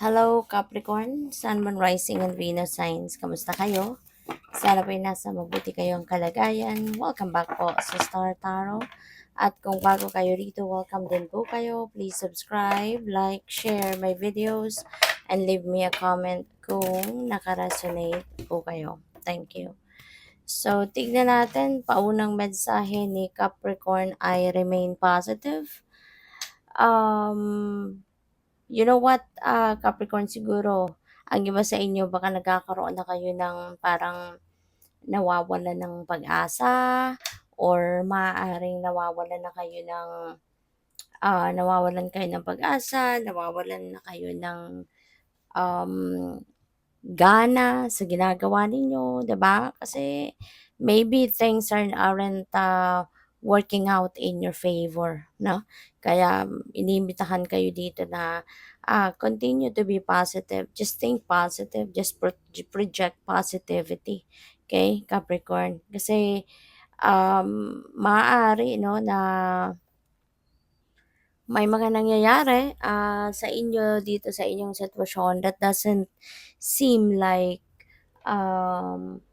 Hello Capricorn, Sun, Moon, Rising, and Venus signs. Kamusta kayo? Sana po'y nasa mabuti kayong kalagayan. Welcome back po sa Star Tarot. At kung bago kayo rito, welcome din po kayo. Please subscribe, like, share my videos, and leave me a comment kung nakaresonate po kayo. Thank you. So, tignan natin, paunang mensahe ni Capricorn ay remain positive. You know what, Capricorn, siguro, ang iba sa inyo baka nagkakaroon na kayo ng parang nawawalan ng pag-asa or maaaring nawawalan kayo ng pag-asa, nawawalan na kayo ng um, gana sa ginagawa ninyo, 'di ba? Kasi maybe things aren't working out in your favor, no? Kaya inimbitahan kayo dito na continue to be positive. Just think positive, just project positivity. Okay, Capricorn. Kasi maaari no na may mga nangyayari sa inyo dito sa inyong sitwasyon that doesn't seem like um,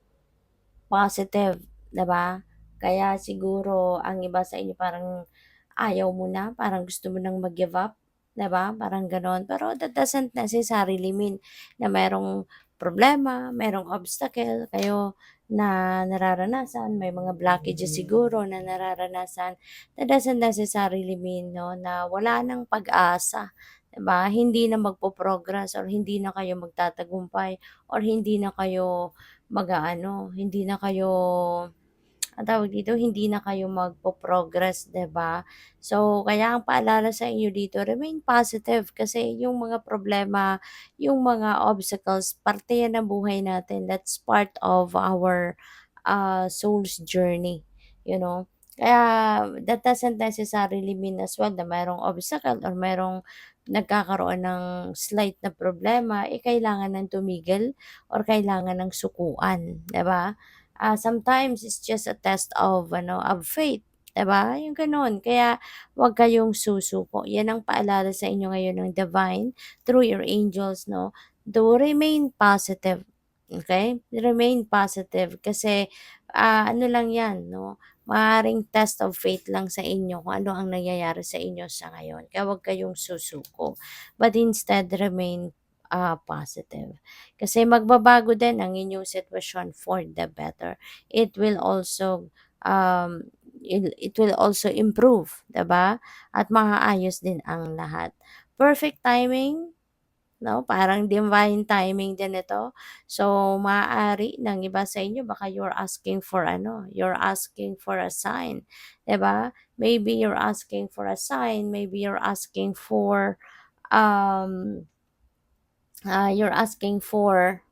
positive, 'di ba? Kaya siguro ang iba sa inyo parang ayaw mo na, parang gusto mo nang mag-give up, 'di ba? Parang gano'n. Pero that doesn't necessarily mean na merong problema, merong obstacle kayo na nararanasan, may mga blockages siguro na nararanasan. That doesn't necessarily mean 'no, na wala ng pag-asa, 'di ba? Hindi na magpo-progress or hindi na kayo magtatagumpay or hindi na kayo mag-aano, hindi na kayo ang tawag dito, hindi na kayo magpo-progress, 'di ba? So, kaya ang paalala sa inyo dito, remain positive kasi yung mga problema, yung mga obstacles, parte yan ng buhay natin. That's part of our soul's journey, you know. Kaya that doesn't necessarily mean as well na mayroong obstacle or mayroong nagkakaroon ng slight na problema, kailangan ng tumigil or kailangan ng sukuan, 'di ba? Sometimes it's just a test of faith, 'di ba? Yung gano'n. Kaya 'wag kayong susuko. 'Yan ang paalala sa inyo ngayon ng divine through your angels, no? To remain positive. Okay? Remain positive kasi ano lang 'yan, no? Maaaring test of faith lang sa inyo kung ano ang nangyayari sa inyo sa ngayon. Kaya 'wag kayong susuko. But instead, remain positive. Kasi magbabago din ang inyong sitwasyon for the better. It will also it will also improve, 'di ba? At maayos din ang lahat. Perfect timing, no? Parang divine timing din ito. So maaari ng iba sa inyo baka you're asking for a sign, 'di ba? Maybe you're asking for a sign, maybe um you're asking for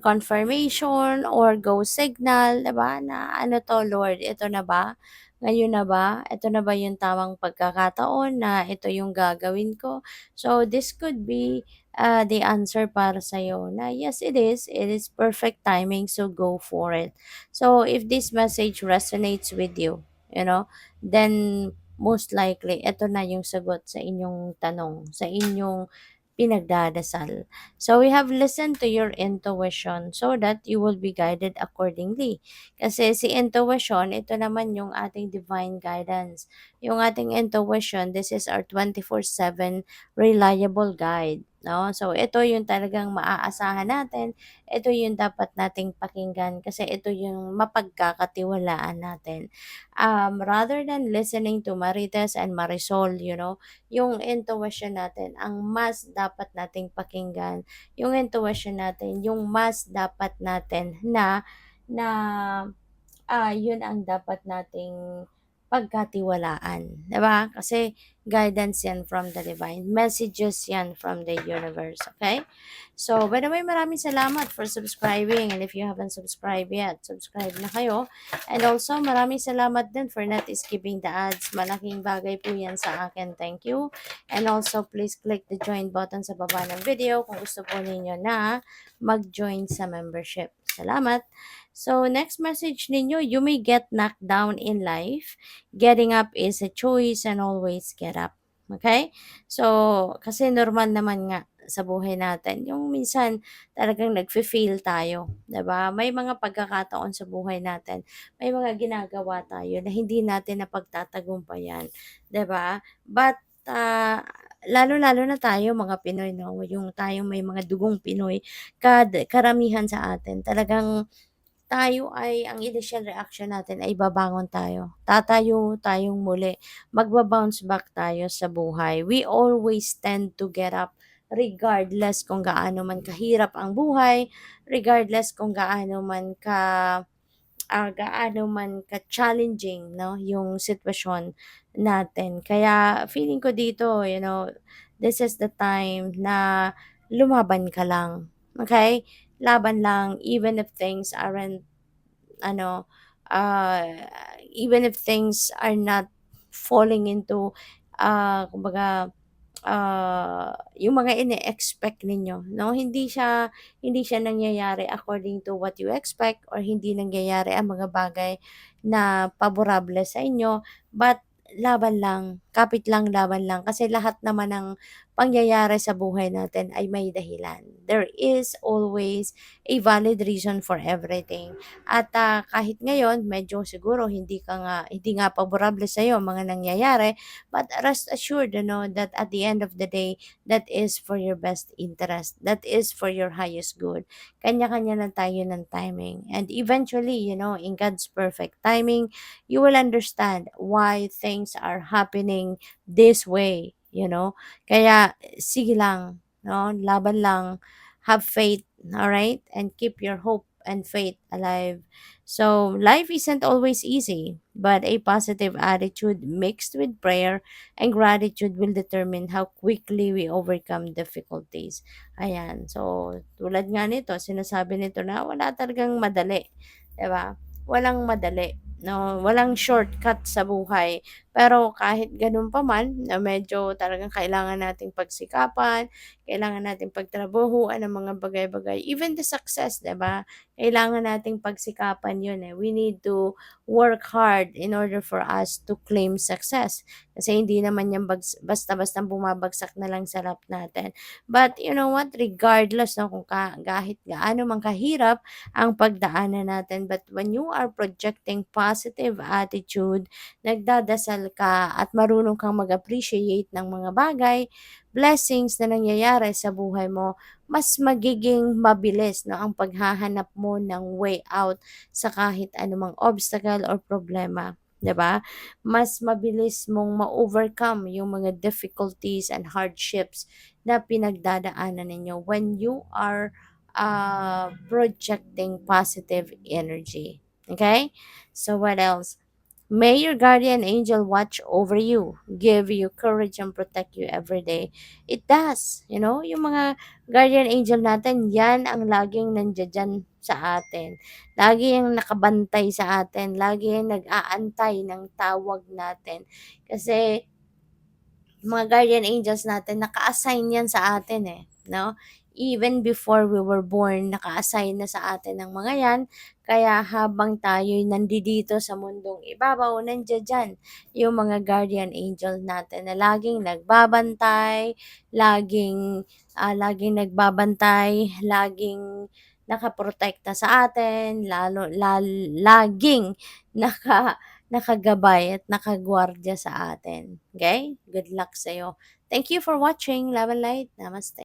confirmation or go signal, 'di ba, na ano 'to Lord, ito na ba? Ngayon na ba? Ito na ba yung tamang pagkakataon na ito yung gagawin ko? So, this could be the answer para sa'yo na yes, it is perfect timing, so go for it. So, if this message resonates with you, then most likely, ito na yung sagot sa inyong tanong, sa inyong pinagdadasal. So we have listened to your intuition so that you will be guided accordingly. Kasi si intuition, ito naman yung ating divine guidance. Yung ating intuition, this is our 24/7 reliable guide. No? So ito yung talagang maaasahan natin. Ito yung dapat nating pakinggan kasi ito yung mapagkakatiwalaan natin. Rather than listening to Marites and Marisol, yung intuition natin ang mas dapat nating pakinggan, yung intuition natin yung mas dapat natin na yun ang dapat nating pagkatiwalaan, 'di ba? Kasi guidance yan from the divine, messages yan from the universe, okay? So, by the way, maraming salamat for subscribing and if you haven't subscribed yet, subscribe na kayo. And also, maraming salamat din for not skipping the ads. Malaking bagay po yan sa akin. Thank you. And also, please click the join button sa baba ng video kung gusto po ninyo na mag-join sa membership. Salamat! So, next message ninyo, you may get knocked down in life. Getting up is a choice and always get up. Okay? So, kasi normal naman nga sa buhay natin, yung minsan talagang nagfe-fail tayo, 'di ba? May mga pagkakataon sa buhay natin, may mga ginagawa tayo na hindi natin napagtatagumpayan, 'di ba? But, lalo-lalo na tayo mga Pinoy 'no, yung tayong may mga dugong Pinoy, karamihan sa atin talagang tayo ay ang initial reaction natin ay babangon tayo. Tatayo tayong muli, magba-bounce back tayo sa buhay. We always tend to get up regardless kung gaano man kahirap ang buhay, regardless kung gaano man ka-challenging 'no, yung sitwasyon natin. Kaya feeling ko dito, this is the time na lumaban ka lang, okay. Laban lang even if things aren't ano, ah, even if things are not falling into, kumbaga, yung mga ine-expect ninyo 'no, hindi siya nangyayari according to what you expect or hindi nangyayari ang mga bagay na paborable sa inyo, but laban lang, kapit lang, laban lang kasi lahat naman ng pangyayari sa buhay natin ay may dahilan. There is always a valid reason for everything. At, kahit ngayon medyo siguro hindi nga paborable sa'yo ang mga nangyayari, but rest assured that at the end of the day, that is for your best interest. That is for your highest good. Kanya-kanya lang tayo ng timing. And eventually, in God's perfect timing, you will understand why things are happening this way. Kaya sige lang, no? Laban lang, have faith, all right? And keep your hope and faith alive. So, life isn't always easy, but a positive attitude mixed with prayer and gratitude will determine how quickly we overcome difficulties. Ayan. So, tulad nga nito, sinasabi nito na wala talagang madali, 'di ba? Walang madali. No, walang shortcut sa buhay. Pero kahit ganun pa man, na medyo talagang kailangan nating pagsikapan, kailangan nating pagtrabahuan ang mga bagay-bagay. Even the success, 'di ba? Kailangan nating pagsikapan 'yun eh. We need to work hard in order for us to claim success. Kasi hindi naman yan basta-basta bumabagsak na lang sa lap natin. But you know what? Regardless no, kung kahit gaano man kahirap ang pagdaanan natin, but when you are projecting positive attitude, nagdadasal ka at marunong kang mag-appreciate ng mga bagay, blessings na nangyayari sa buhay mo, mas magiging mabilis no, ang paghahanap mo ng way out sa kahit anumang obstacle or problema. 'Di ba? Mas mabilis mong ma-overcome yung mga difficulties and hardships na pinagdadaanan ninyo when you are projecting positive energy. Okay? So, what else? May your guardian angel watch over you, give you courage and protect you every day. It does. Yung mga guardian angel natin, yan ang laging nandiyan sa atin. Lagi yung nakabantay sa atin. Lagi yung nag-aantay ng tawag natin. Kasi mga guardian angels natin, naka-assign yan sa atin eh, no? Even before we were born, naka-assign na sa atin ng mga yan. Kaya habang tayo'y nandito sa mundong ibabaw, nandiyan dyan yung mga guardian angel natin na laging nagbabantay, laging nagbabantay, laging nakaprotekta sa atin, laging naka nakagabay at nakagwardya sa atin. Okay? Good luck sa'yo. Thank you for watching. Love and light. Namaste.